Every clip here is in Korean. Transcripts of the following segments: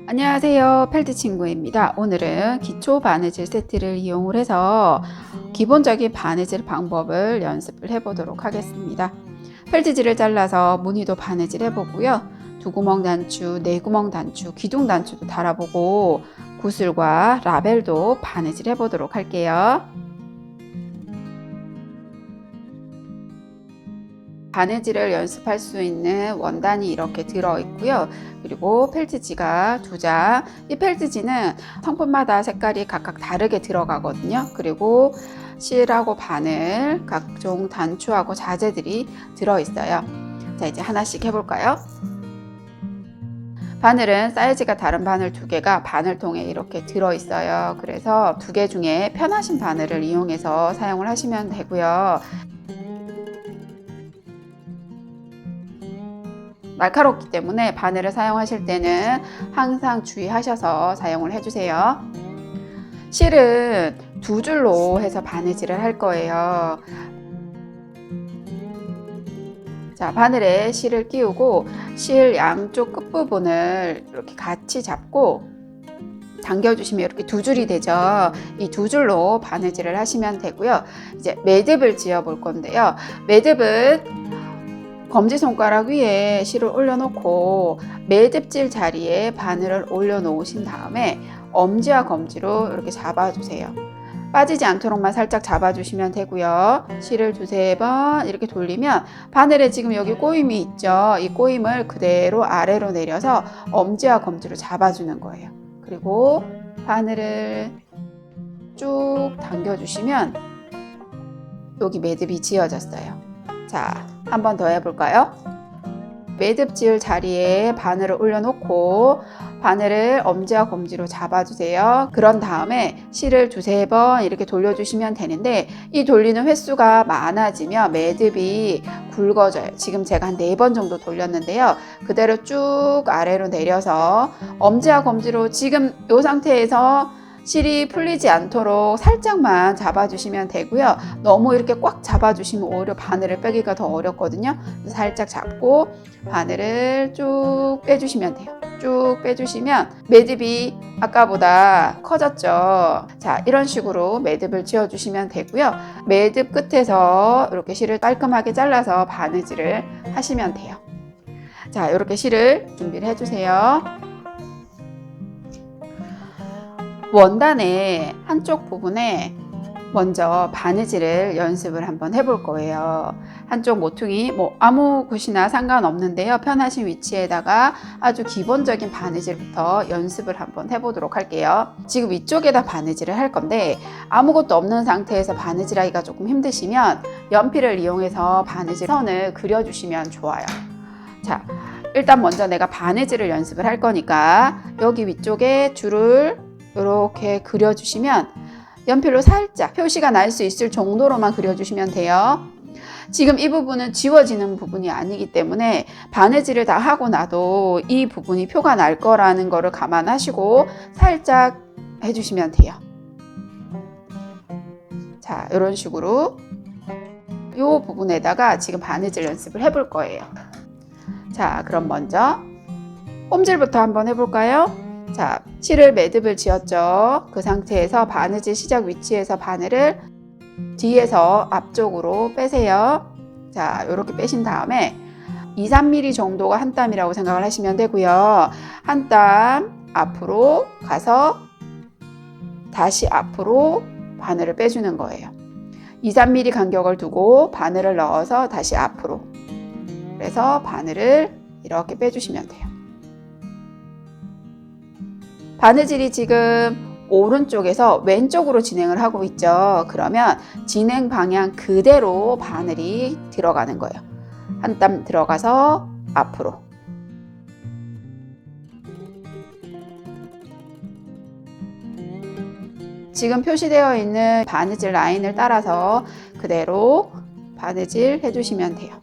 안녕하세요, 펠트 친구입니다. 오늘은 기초 바느질 세트를 이용을 해서 기본적인 바느질 방법을 연습을 해보도록 하겠습니다. 펠트질을 잘라서 무늬도 바느질 해보고요. 두구멍 단추, 네구멍 단추, 기둥 단추도 달아보고 구슬과 라벨도 바느질 해보도록 할게요. 바느질을 연습할 수 있는 원단이 이렇게 들어있고요. 그리고 펠트지가 2장. 이 펠트지는 성품마다 색깔이 각각 다르게 들어가거든요. 그리고 실하고 바늘, 각종 단추하고 자재들이 들어있어요. 자, 이제 하나씩 해볼까요? 바늘은 사이즈가 다른 바늘 2개가 바늘통에 이렇게 들어있어요. 그래서 2개 중에 편하신 바늘을 이용해서 사용을 하시면 되고요. 날카롭기 때문에 바늘을 사용하실 때는 항상 주의하셔서 사용을 해주세요. 실은 2줄로 해서 바느질을 할 거예요. 자, 바늘에 실을 끼우고 실 양쪽 끝부분을 이렇게 같이 잡고 당겨주시면 이렇게 2줄이 되죠. 이 2줄로 바느질을 하시면 되고요. 이제 매듭을 지어 볼 건데요. 매듭은 검지손가락 위에 실을 올려놓고 매듭질 자리에 바늘을 올려놓으신 다음에 엄지와 검지로 이렇게 잡아주세요. 빠지지 않도록만 살짝 잡아주시면 되고요. 실을 2~3번 이렇게 돌리면 바늘에 지금 여기 꼬임이 있죠. 이 꼬임을 그대로 아래로 내려서 엄지와 검지로 잡아주는 거예요. 그리고 바늘을 쭉 당겨주시면 여기 매듭이 지어졌어요. 자, 한 번 더 해볼까요? 매듭 지을 자리에 바늘을 올려놓고 바늘을 엄지와 검지로 잡아주세요. 그런 다음에 실을 2~3번 이렇게 돌려주시면 되는데 이 돌리는 횟수가 많아지면 매듭이 굵어져요. 지금 제가 한 4번 정도 돌렸는데요. 그대로 쭉 아래로 내려서 엄지와 검지로 지금 이 상태에서 실이 풀리지 않도록 살짝만 잡아주시면 되고요. 너무 이렇게 꽉 잡아주시면 오히려 바늘을 빼기가 더 어렵거든요. 살짝 잡고 바늘을 쭉 빼주시면 돼요. 쭉 빼주시면 매듭이 아까보다 커졌죠. 자, 이런 식으로 매듭을 지어주시면 되고요. 매듭 끝에서 이렇게 실을 깔끔하게 잘라서 바느질을 하시면 돼요. 자, 이렇게 실을 준비를 해주세요. 원단의 한쪽 부분에 먼저 바느질을 연습을 한번 해볼 거예요. 한쪽 모퉁이 아무 곳이나 상관없는데요. 편하신 위치에다가 아주 기본적인 바느질부터 연습을 한번 해보도록 할게요. 지금 위쪽에다 바느질을 할 건데 아무것도 없는 상태에서 바느질하기가 조금 힘드시면 연필을 이용해서 바느질 선을 그려주시면 좋아요. 자, 일단 먼저 내가 바느질을 연습을 할 거니까 여기 위쪽에 줄을 이렇게 그려주시면 연필로 살짝 표시가 날 수 있을 정도로만 그려주시면 돼요. 지금 이 부분은 지워지는 부분이 아니기 때문에 바느질을 다 하고 나도 이 부분이 표가 날 거라는 거를 감안하시고 살짝 해주시면 돼요. 자, 이런 식으로 이 부분에다가 지금 바느질 연습을 해볼 거예요. 자, 그럼 먼저 홈질부터 한번 해볼까요? 자, 실을 매듭을 지었죠. 그 상태에서 바느질 시작 위치에서 바늘을 뒤에서 앞쪽으로 빼세요. 자, 이렇게 빼신 다음에 2~3mm 정도가 한 땀이라고 생각을 하시면 되고요. 한 땀 앞으로 가서 다시 앞으로 바늘을 빼주는 거예요. 2~3mm 간격을 두고 바늘을 넣어서 다시 앞으로. 그래서 바늘을 이렇게 빼주시면 돼요. 바느질이 지금 오른쪽에서 왼쪽으로 진행을 하고 있죠. 그러면 진행 방향 그대로 바늘이 들어가는 거예요. 한 땀 들어가서 앞으로. 지금 표시되어 있는 바느질 라인을 따라서 그대로 바느질 해주시면 돼요.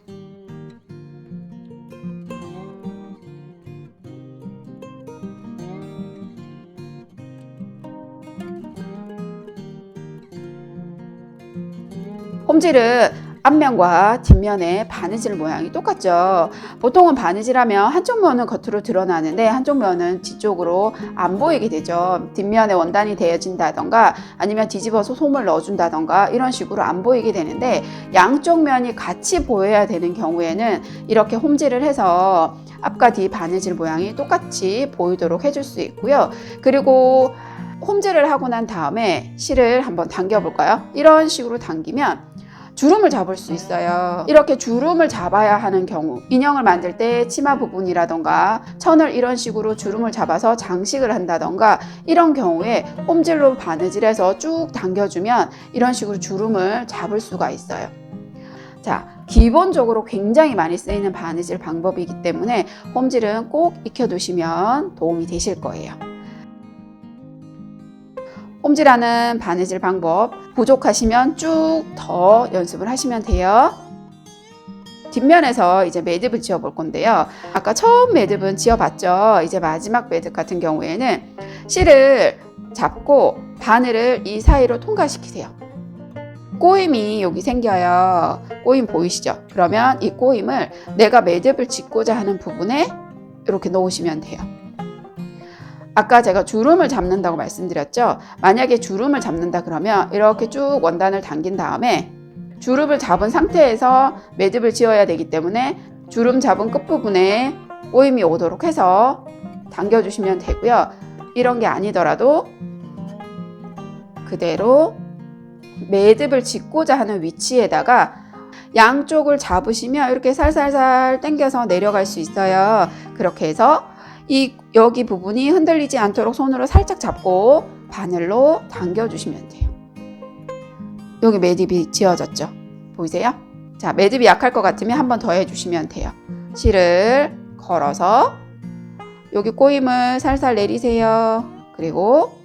홈질은 앞면과 뒷면의 바느질 모양이 똑같죠. 보통은 바느질하면 한쪽 면은 겉으로 드러나는데 한쪽 면은 뒤쪽으로 안 보이게 되죠. 뒷면에 원단이 대어진다던가 아니면 뒤집어서 솜을 넣어준다던가 이런 식으로 안 보이게 되는데, 양쪽 면이 같이 보여야 되는 경우에는 이렇게 홈질을 해서 앞과 뒤 바느질 모양이 똑같이 보이도록 해줄 수 있고요. 그리고 홈질을 하고 난 다음에 실을 한번 당겨 볼까요? 이런 식으로 당기면 주름을 잡을 수 있어요. 이렇게 주름을 잡아야 하는 경우, 인형을 만들 때 치마 부분이라던가 천을 이런 식으로 주름을 잡아서 장식을 한다던가 이런 경우에 홈질로 바느질해서 쭉 당겨주면 이런 식으로 주름을 잡을 수가 있어요. 자, 기본적으로 굉장히 많이 쓰이는 바느질 방법이기 때문에 홈질은 꼭 익혀두시면 도움이 되실 거예요. 홈질하는 바느질 방법 부족하시면 쭉 더 연습을 하시면 돼요. 뒷면에서 이제 매듭을 지어 볼 건데요. 아까 처음 매듭은 지어봤죠. 이제 마지막 매듭 같은 경우에는 실을 잡고 바늘을 이 사이로 통과시키세요. 꼬임이 여기 생겨요. 꼬임 보이시죠? 그러면 이 꼬임을 내가 매듭을 짓고자 하는 부분에 이렇게 넣으시면 돼요. 아까 제가 주름을 잡는다고 말씀드렸죠. 만약에 주름을 잡는다 그러면 이렇게 쭉 원단을 당긴 다음에 주름을 잡은 상태에서 매듭을 지어야 되기 때문에 주름 잡은 끝부분에 꼬임이 오도록 해서 당겨주시면 되고요. 이런 게 아니더라도 그대로 매듭을 짓고자 하는 위치에다가 양쪽을 잡으시면 이렇게 살살살 당겨서 내려갈 수 있어요. 그렇게 해서 여기 부분이 흔들리지 않도록 손으로 살짝 잡고 바늘로 당겨주시면 돼요. 여기 매듭이 지어졌죠? 보이세요? 자, 매듭이 약할 것 같으면 한 번 더 해주시면 돼요. 실을 걸어서 여기 꼬임을 살살 내리세요. 그리고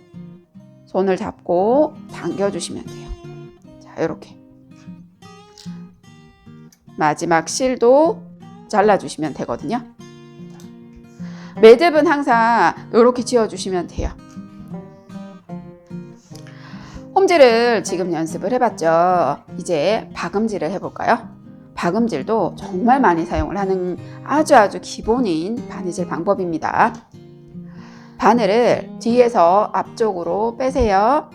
손을 잡고 당겨주시면 돼요. 자, 이렇게 마지막 실도 잘라주시면 되거든요. 매듭은 항상 이렇게 지어주시면 돼요. 홈질을 지금 연습을 해봤죠. 이제 박음질을 해볼까요? 박음질도 정말 많이 사용을 하는 아주 기본인 바느질 방법입니다. 바늘을 뒤에서 앞쪽으로 빼세요.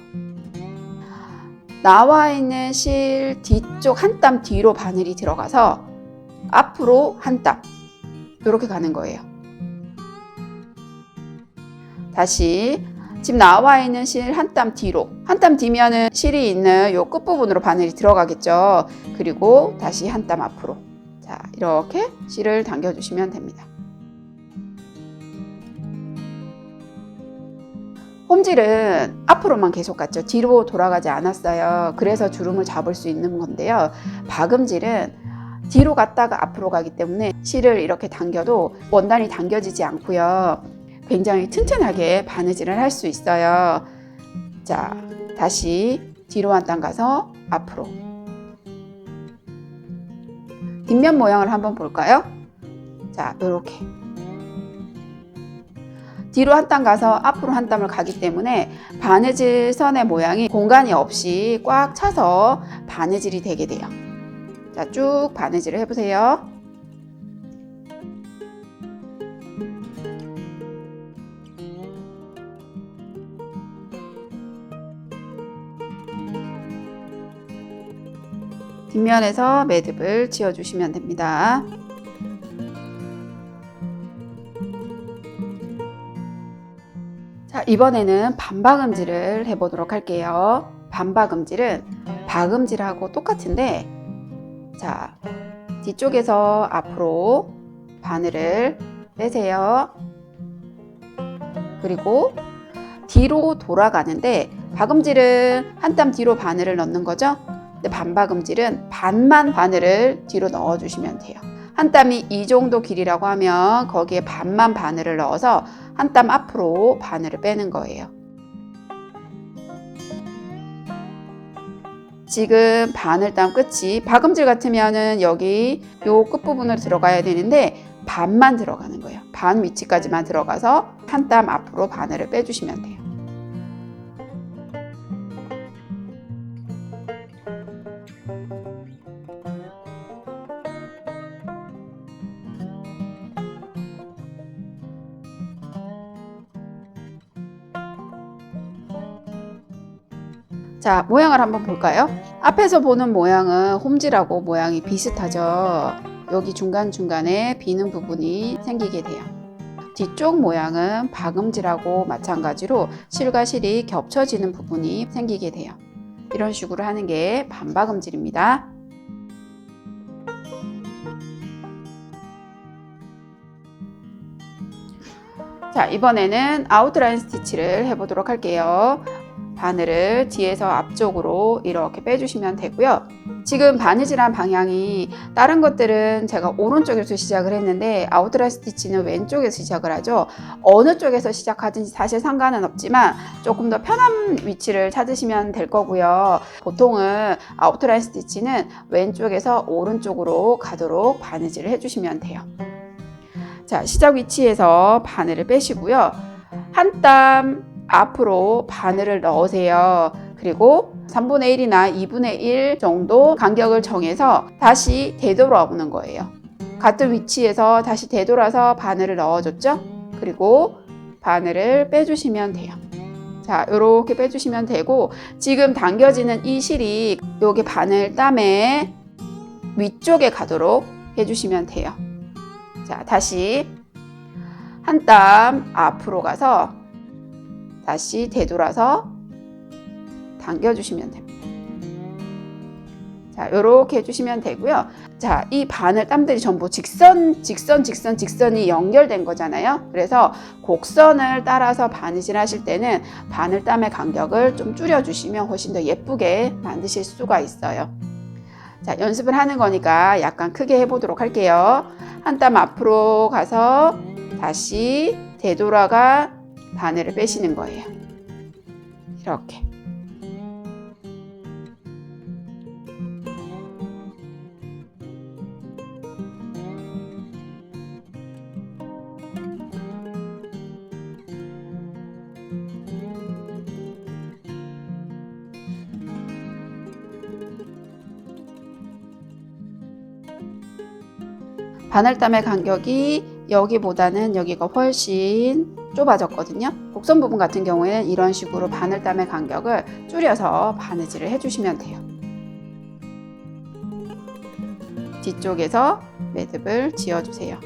나와 있는 실 뒤쪽 한 땀 뒤로 바늘이 들어가서 앞으로 한 땀 이렇게 가는 거예요. 다시 지금 나와 있는 실 한 땀 뒤로, 한 땀 뒤면은 실이 있는 요 끝부분으로 바늘이 들어가겠죠. 그리고 다시 한 땀 앞으로. 자, 이렇게 실을 당겨주시면 됩니다. 홈질은 앞으로만 계속 갔죠. 뒤로 돌아가지 않았어요. 그래서 주름을 잡을 수 있는 건데요. 박음질은 뒤로 갔다가 앞으로 가기 때문에 실을 이렇게 당겨도 원단이 당겨지지 않고요. 굉장히 튼튼하게 바느질을 할 수 있어요. 자, 다시 뒤로 한 땀 가서 앞으로. 뒷면 모양을 한번 볼까요? 자, 이렇게. 뒤로 한 땀 가서 앞으로 한 땀을 가기 때문에 바느질 선의 모양이 공간이 없이 꽉 차서 바느질이 되게 돼요. 자, 쭉 바느질을 해보세요. 뒷면에서 매듭을 지어주시면 됩니다. 자, 이번에는 반박음질을 해보도록 할게요. 반박음질은 박음질하고 똑같은데, 자, 뒤쪽에서 앞으로 바늘을 빼세요. 그리고 뒤로 돌아가는데, 박음질은 한 땀 뒤로 바늘을 넣는 거죠. 근데 반박음질은 반만 바늘을 뒤로 넣어주시면 돼요. 한 땀이 이 정도 길이라고 하면 거기에 반만 바늘을 넣어서 한 땀 앞으로 바늘을 빼는 거예요. 지금 바늘땀 끝이 박음질 같으면은 여기 요 끝부분으로 들어가야 되는데 반만 들어가는 거예요. 반 위치까지만 들어가서 한 땀 앞으로 바늘을 빼주시면 돼요. 자, 모양을 한번 볼까요? 앞에서 보는 모양은 홈지라고 모양이 비슷하죠. 여기 중간중간에 비는 부분이 생기게 돼요. 뒤쪽 모양은 박음질하고 마찬가지로 실과 실이 겹쳐지는 부분이 생기게 돼요. 이런 식으로 하는 게 반박음질입니다. 자, 이번에는 아웃라인 스티치를 해보도록 할게요. 바늘을 뒤에서 앞쪽으로 이렇게 빼주시면 되고요. 지금 바느질한 방향이 다른 것들은 제가 오른쪽에서 시작을 했는데 아웃라인 스티치는 왼쪽에서 시작을 하죠. 어느 쪽에서 시작하든지 사실 상관은 없지만 조금 더 편한 위치를 찾으시면 될 거고요. 보통은 아웃라인 스티치는 왼쪽에서 오른쪽으로 가도록 바느질을 해주시면 돼요. 자, 시작 위치에서 바늘을 빼시고요. 한 땀 앞으로 바늘을 넣으세요. 그리고 3분의 1이나 2분의 1 정도 간격을 정해서 다시 되돌아 보는 거예요. 같은 위치에서 다시 되돌아서 바늘을 넣어줬죠. 그리고 바늘을 빼주시면 돼요. 자, 이렇게 빼주시면 되고, 지금 당겨지는 이 실이 여기 바늘 땀의 위쪽에 가도록 해주시면 돼요. 자, 다시 한 땀 앞으로 가서 다시 되돌아서 당겨주시면 됩니다. 자, 이렇게 해주시면 되고요. 자, 이 바늘 땀들이 전부 직선이 연결된 거잖아요. 그래서 곡선을 따라서 바느질 하실 때는 바늘 땀의 간격을 좀 줄여주시면 훨씬 더 예쁘게 만드실 수가 있어요. 자, 연습을 하는 거니까 약간 크게 해보도록 할게요. 한 땀 앞으로 가서 다시 되돌아가 바늘을 빼시는 거예요. 이렇게. 바늘땀의 간격이 여기보다는 여기가 훨씬 좁아졌거든요. 곡선 부분 같은 경우에는 이런 식으로 바늘땀의 간격을 줄여서 바느질을 해주시면 돼요. 뒤쪽에서 매듭을 지어주세요.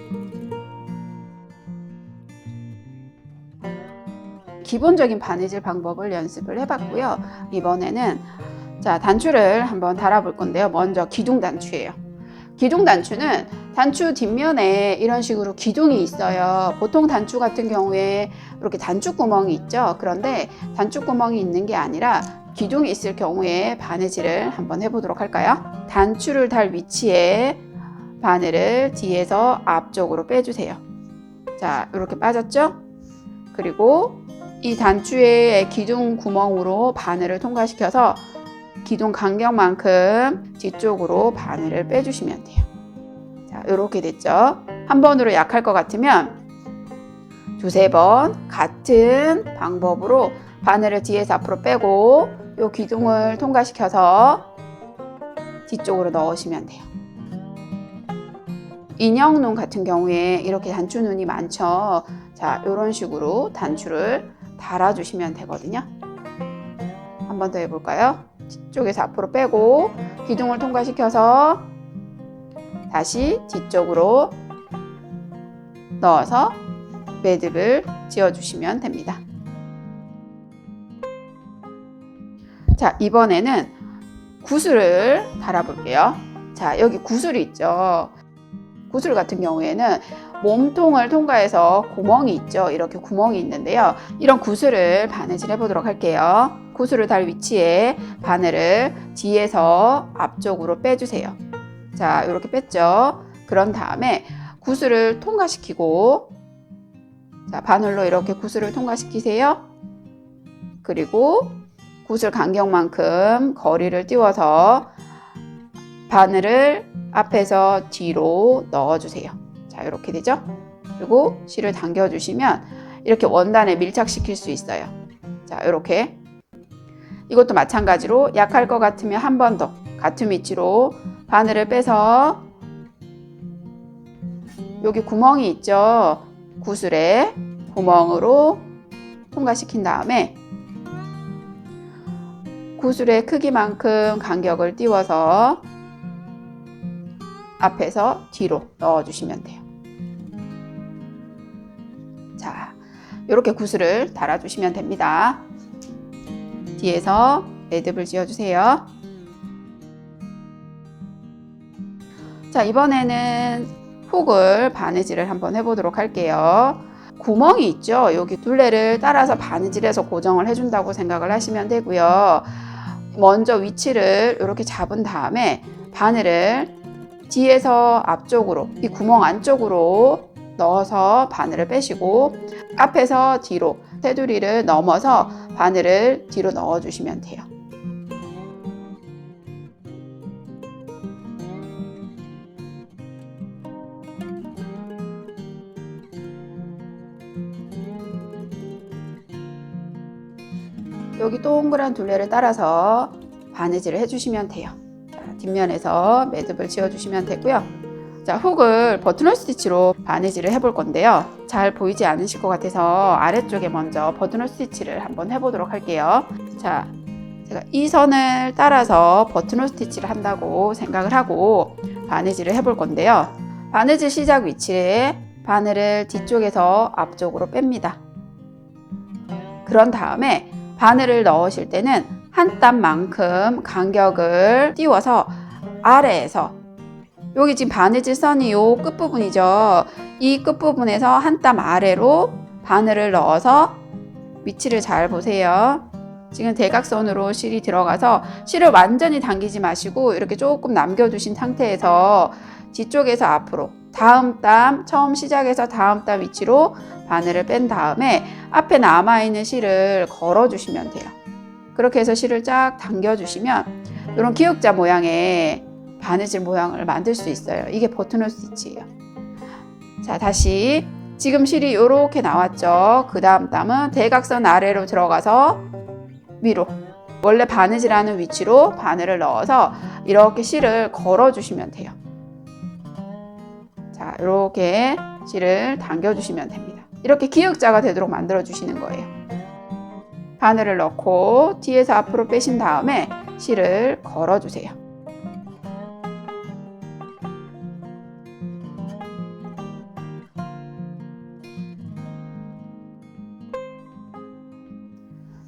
기본적인 바느질 방법을 연습을 해봤고요. 이번에는 자, 단추를 한번 달아볼 건데요. 먼저 기둥 단추예요. 기둥 단추는 단추 뒷면에 이런 식으로 기둥이 있어요. 보통 단추 같은 경우에 이렇게 단추 구멍이 있죠. 그런데 단추 구멍이 있는 게 아니라 기둥이 있을 경우에 바느질을 한번 해보도록 할까요? 단추를 달 위치에 바늘을 뒤에서 앞쪽으로 빼주세요. 자, 이렇게 빠졌죠? 그리고 이 단추의 기둥 구멍으로 바늘을 통과시켜서 기둥 간격만큼 뒤쪽으로 바늘을 빼주시면 돼요. 자, 이렇게 됐죠? 한 번으로 약할 것 같으면 두세 번 같은 방법으로 바늘을 뒤에서 앞으로 빼고 이 기둥을 통과시켜서 뒤쪽으로 넣으시면 돼요. 인형눈 같은 경우에 이렇게 단추눈이 많죠? 자, 이런 식으로 단추를 달아주시면 되거든요. 한 번 더 해볼까요? 뒤쪽에서 앞으로 빼고 기둥을 통과시켜서 다시 뒤쪽으로 넣어서 매듭을 지어주시면 됩니다. 자, 이번에는 구슬을 달아볼게요. 자, 여기 구슬이 있죠. 구슬 같은 경우에는 몸통을 통과해서 구멍이 있죠. 이렇게 구멍이 있는데요. 이런 구슬을 바느질 해보도록 할게요. 구슬을 달 위치에 바늘을 뒤에서 앞쪽으로 빼주세요. 자, 이렇게 뺐죠. 그런 다음에 구슬을 통과시키고, 자, 바늘로 이렇게 구슬을 통과시키세요. 그리고 구슬 간격만큼 거리를 띄워서 바늘을 앞에서 뒤로 넣어주세요. 자, 이렇게 되죠? 그리고 실을 당겨주시면 이렇게 원단에 밀착시킬 수 있어요. 자, 이렇게. 이것도 마찬가지로 약할 것 같으면 한 번 더 같은 위치로 바늘을 빼서 여기 구멍이 있죠? 구슬에 구멍으로 통과시킨 다음에 구슬의 크기만큼 간격을 띄워서 앞에서 뒤로 넣어주시면 돼요. 자, 이렇게 구슬을 달아주시면 됩니다. 뒤에서 매듭을 지어주세요. 자, 이번에는 훅을 바느질을 한번 해보도록 할게요. 구멍이 있죠. 여기 둘레를 따라서 바느질해서 고정을 해준다고 생각을 하시면 되고요. 먼저 위치를 이렇게 잡은 다음에 바늘을 뒤에서 앞쪽으로 이 구멍 안쪽으로 넣어서 바늘을 빼시고 앞에서 뒤로 테두리를 넘어서 바늘을 뒤로 넣어주시면 돼요. 여기 동그란 둘레를 따라서 바느질을 해주시면 돼요. 자, 뒷면에서 매듭을 지어주시면 되고요. 자, 훅을 버튼홀 스티치로 바느질을 해볼 건데요. 잘 보이지 않으실 것 같아서 아래쪽에 먼저 버튼홀 스티치를 한번 해보도록 할게요. 자, 제가 이 선을 따라서 버튼홀 스티치를 한다고 생각을 하고 바느질을 해볼 건데요. 바느질 시작 위치에 바늘을 뒤쪽에서 앞쪽으로 뺍니다. 그런 다음에 바늘을 넣으실 때는 한 땀만큼 간격을 띄워서 아래에서 여기 지금 바느질 선이 요 끝부분이죠. 이 끝부분에서 한 땀 아래로 바늘을 넣어서 위치를 잘 보세요. 지금 대각선으로 실이 들어가서 실을 완전히 당기지 마시고 이렇게 조금 남겨두신 상태에서 뒤쪽에서 앞으로 다음 땀, 처음 시작해서 다음 땀 위치로 바늘을 뺀 다음에 앞에 남아있는 실을 걸어주시면 돼요. 그렇게 해서 실을 쫙 당겨주시면 이런 기역자 모양의 바느질 모양을 만들 수 있어요. 이게 버튼홀 스티치예요. 자, 다시 지금 실이 이렇게 나왔죠. 그 다음 땀은 대각선 아래로 들어가서 위로 원래 바느질하는 위치로 바늘을 넣어서 이렇게 실을 걸어주시면 돼요. 자, 이렇게 실을 당겨주시면 됩니다. 이렇게 기역자가 되도록 만들어 주시는 거예요. 바늘을 넣고 뒤에서 앞으로 빼신 다음에 실을 걸어주세요.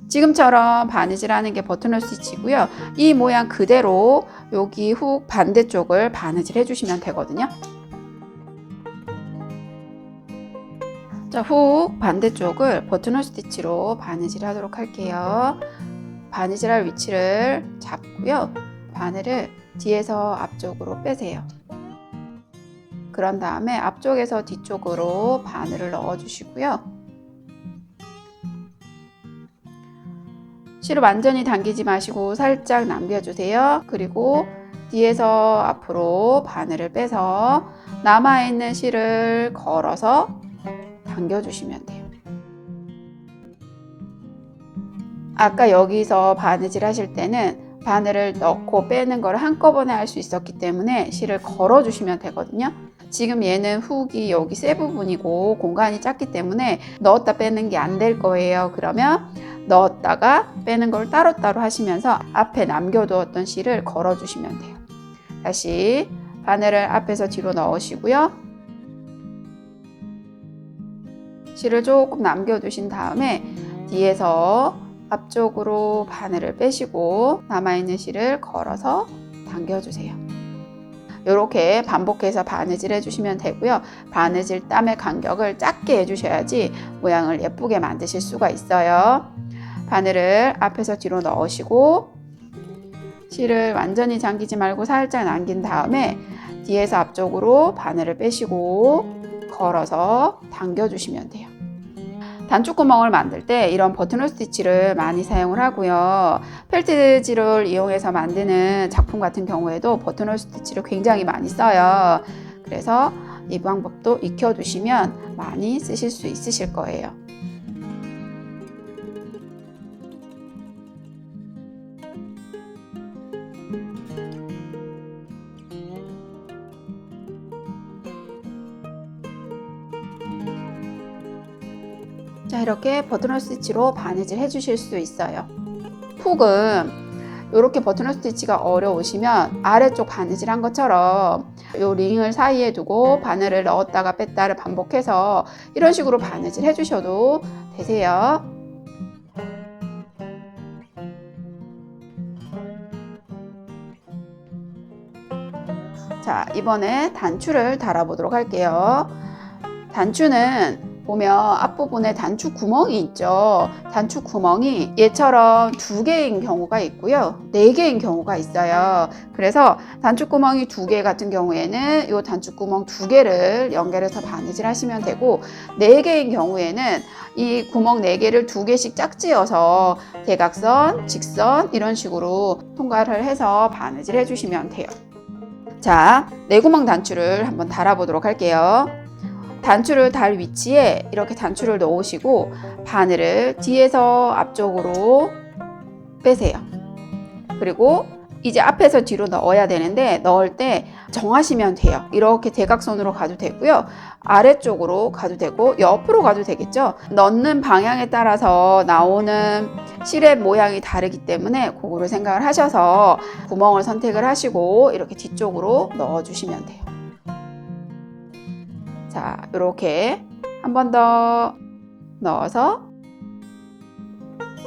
지금처럼 바느질하는 게 버튼홀 스티치고요. 이 모양 그대로 여기 훅 반대쪽을 바느질 해주시면 되거든요. 자, 훅 반대쪽을 버튼홀 스티치로 바느질 하도록 할게요. 바느질할 위치를 잡고요. 바늘을 뒤에서 앞쪽으로 빼세요. 그런 다음에 앞쪽에서 뒤쪽으로 바늘을 넣어 주시고요. 실을 완전히 당기지 마시고 살짝 남겨주세요. 그리고 뒤에서 앞으로 바늘을 빼서 남아있는 실을 걸어서 당겨주시면 돼요. 아까 여기서 바느질 하실 때는 바늘을 넣고 빼는 걸 한꺼번에 할 수 있었기 때문에 실을 걸어주시면 되거든요. 지금 얘는 훅이 여기 세 부분이고 공간이 작기 때문에 넣었다 빼는 게 안 될 거예요. 그러면 넣었다가 빼는 걸 따로따로 하시면서 앞에 남겨두었던 실을 걸어주시면 돼요. 다시 바늘을 앞에서 뒤로 넣으시고요. 실을 조금 남겨두신 다음에 뒤에서 앞쪽으로 바늘을 빼시고 남아있는 실을 걸어서 당겨주세요. 이렇게 반복해서 바느질 해주시면 되고요. 바느질 땀의 간격을 작게 해주셔야지 모양을 예쁘게 만드실 수가 있어요. 바늘을 앞에서 뒤로 넣으시고 실을 완전히 잠기지 말고 살짝 남긴 다음에 뒤에서 앞쪽으로 바늘을 빼시고 걸어서 당겨주시면 돼요. 단추구멍을 만들 때 이런 버튼홀 스티치를 많이 사용을 하고요. 펠트질을 이용해서 만드는 작품 같은 경우에도 버튼홀 스티치를 굉장히 많이 써요. 그래서 이 방법도 익혀두시면 많이 쓰실 수 있으실 거예요. 자, 이렇게 버튼홀 스티치로 바느질 해주실 수 있어요. 훅은 이렇게 버튼홀 스티치가 어려우시면 아래쪽 바느질 한 것처럼 이 링을 사이에 두고 바늘을 넣었다가 뺐다를 반복해서 이런 식으로 바느질 해주셔도 되세요. 자, 이번에 단추를 달아보도록 할게요. 단추는 보면 앞부분에 단추 구멍이 있죠. 단추 구멍이 얘처럼 2개인 경우가 있고요. 4개인 경우가 있어요. 그래서 단추 구멍이 2개 같은 경우에는 이 단추 구멍 2개를 연결해서 바느질 하시면 되고, 4개인 경우에는 이 구멍 4개를 2개씩 짝지어서 대각선, 직선 이런 식으로 통과를 해서 바느질 해주시면 돼요. 자, 4구멍 단추를 한번 달아보도록 할게요. 단추를 달 위치에 이렇게 단추를 넣으시고 바늘을 뒤에서 앞쪽으로 빼세요. 그리고 이제 앞에서 뒤로 넣어야 되는데 넣을 때 정하시면 돼요. 이렇게 대각선으로 가도 되고요. 아래쪽으로 가도 되고 옆으로 가도 되겠죠. 넣는 방향에 따라서 나오는 실의 모양이 다르기 때문에 그거를 생각을 하셔서 구멍을 선택을 하시고 이렇게 뒤쪽으로 넣어주시면 돼요. 자, 이렇게 한 번 더 넣어서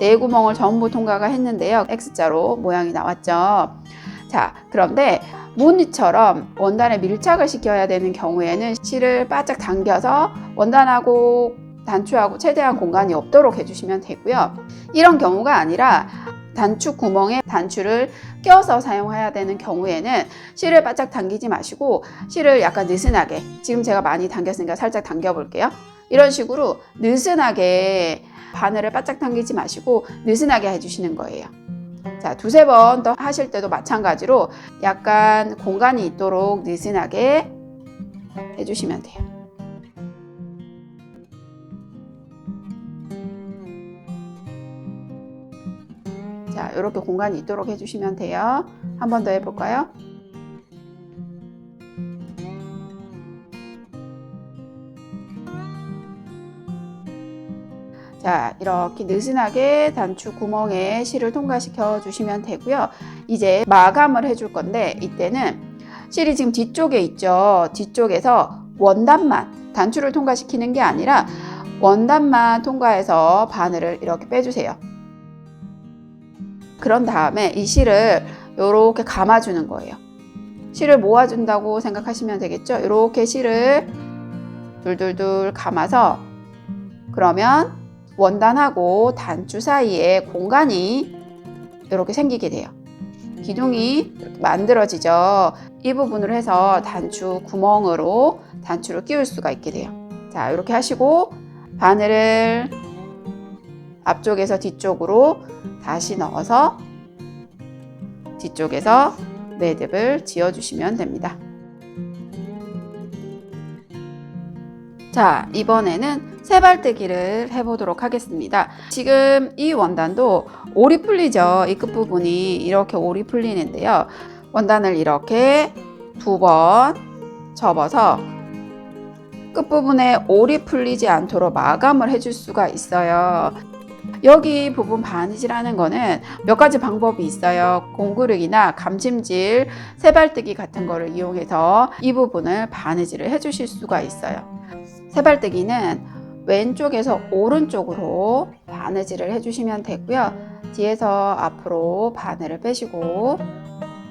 4구멍을 전부 통과가 했는데요. X자로 모양이 나왔죠. 자, 그런데 무늬처럼 원단에 밀착을 시켜야 되는 경우에는 실을 바짝 당겨서 원단하고 단추하고 최대한 공간이 없도록 해주시면 되고요. 이런 경우가 아니라 단추 구멍에 단추를 껴서 사용해야 되는 경우에는 실을 바짝 당기지 마시고 실을 약간 느슨하게, 지금 제가 많이 당겼으니까 살짝 당겨 볼게요. 이런 식으로 느슨하게 바늘을 바짝 당기지 마시고 느슨하게 해주시는 거예요. 자, 2-3번 더 하실 때도 마찬가지로 약간 공간이 있도록 느슨하게 해주시면 돼요. 자, 이렇게 공간이 있도록 해주시면 돼요. 한 번 더 해볼까요? 자, 이렇게 느슨하게 단추 구멍에 실을 통과시켜 주시면 되고요. 이제 마감을 해줄 건데 이때는 실이 지금 뒤쪽에 있죠. 뒤쪽에서 원단만 단추를 통과시키는 게 아니라 원단만 통과해서 바늘을 이렇게 빼주세요. 그런 다음에 이 실을 이렇게 감아주는 거예요. 실을 모아준다고 생각하시면 되겠죠. 이렇게 실을 둘둘둘 감아서 그러면 원단하고 단추 사이에 공간이 이렇게 생기게 돼요. 기둥이 이렇게 만들어지죠. 이 부분을 해서 단추 구멍으로 단추를 끼울 수가 있게 돼요. 자, 이렇게 하시고 바늘을 앞쪽에서 뒤쪽으로 다시 넣어서 뒤쪽에서 매듭을 지어주시면 됩니다. 자, 이번에는 세발뜨기를 해보도록 하겠습니다. 지금 이 원단도 올이 풀리죠. 이 끝부분이 이렇게 올이 풀리는데요. 원단을 이렇게 2번 접어서 끝부분에 올이 풀리지 않도록 마감을 해줄 수가 있어요. 여기 부분 바느질하는 거는 몇 가지 방법이 있어요. 공구르기나 감침질, 세발뜨기 같은 거를 이용해서 이 부분을 바느질을 해주실 수가 있어요. 세발뜨기는 왼쪽에서 오른쪽으로 바느질을 해주시면 되고요. 뒤에서 앞으로 바늘을 빼시고,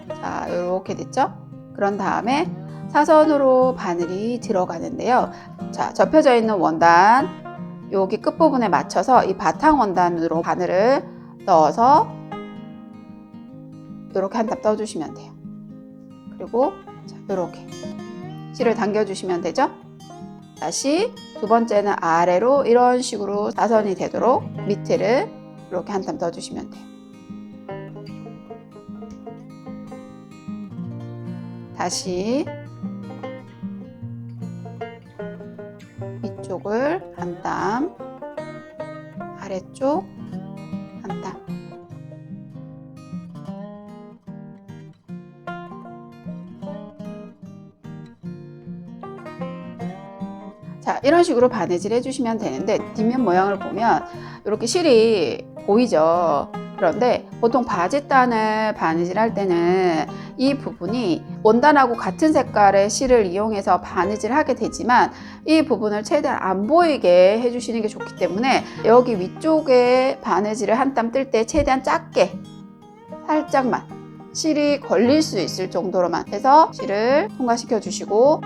자, 이렇게 됐죠? 그런 다음에 사선으로 바늘이 들어가는데요. 자, 접혀져 있는 원단 여기 끝부분에 맞춰서 이 바탕 원단으로 바늘을 넣어서 이렇게 한 땀 떠주시면 돼요. 그리고 자, 이렇게 실을 당겨주시면 되죠? 다시 2번째는 아래로 이런 식으로 사선이 되도록 밑에를 이렇게 한 땀 떠주시면 돼요. 다시 위쪽을 한 땀, 아래쪽 한 땀. 자, 이런 식으로 바느질 해주시면 되는데 뒷면 모양을 보면 이렇게 실이 보이죠. 그런데 보통 바짓단을 바느질 할 때는 이 부분이 원단하고 같은 색깔의 실을 이용해서 바느질을 하게 되지만 이 부분을 최대한 안 보이게 해주시는 게 좋기 때문에 여기 위쪽에 바느질을 한 땀 뜰 때 최대한 작게 살짝만 실이 걸릴 수 있을 정도로만 해서 실을 통과시켜 주시고,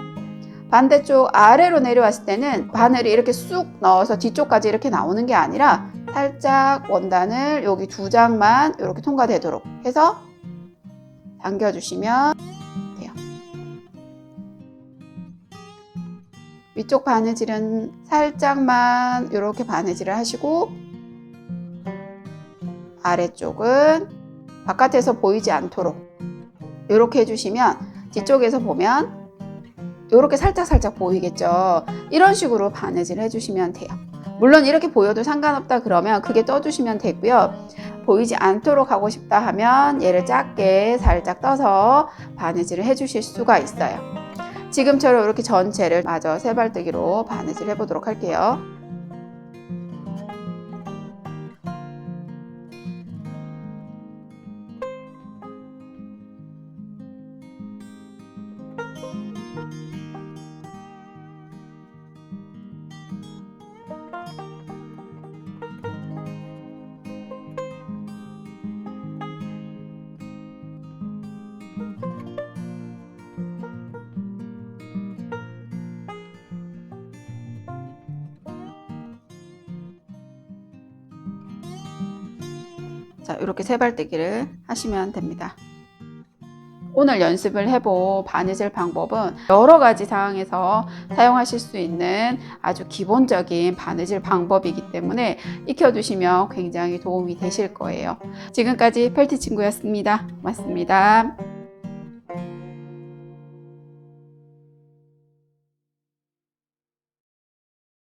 반대쪽 아래로 내려왔을 때는 바늘이 이렇게 쑥 넣어서 뒤쪽까지 이렇게 나오는 게 아니라 살짝 원단을 여기 2장만 이렇게 통과되도록 해서 당겨주시면 돼요. 위쪽 바느질은 살짝만 이렇게 바느질을 하시고, 아래쪽은 바깥에서 보이지 않도록 이렇게 해주시면 뒤쪽에서 보면 이렇게 살짝 보이겠죠. 이런 식으로 바느질 해주시면 돼요. 물론 이렇게 보여도 상관없다 그러면 크게 떠주시면 되고요. 보이지 않도록 하고 싶다 하면 얘를 작게 살짝 떠서 바느질을 해주실 수가 있어요. 지금처럼 이렇게 전체를 마저 세발뜨기로 바느질 해보도록 할게요. 자, 이렇게 세발뜨기를 하시면 됩니다. 오늘 연습을 해본 바느질 방법은 여러 가지 상황에서 사용하실 수 있는 아주 기본적인 바느질 방법이기 때문에 익혀두시면 굉장히 도움이 되실 거예요. 지금까지 펠트 친구였습니다. 고맙습니다.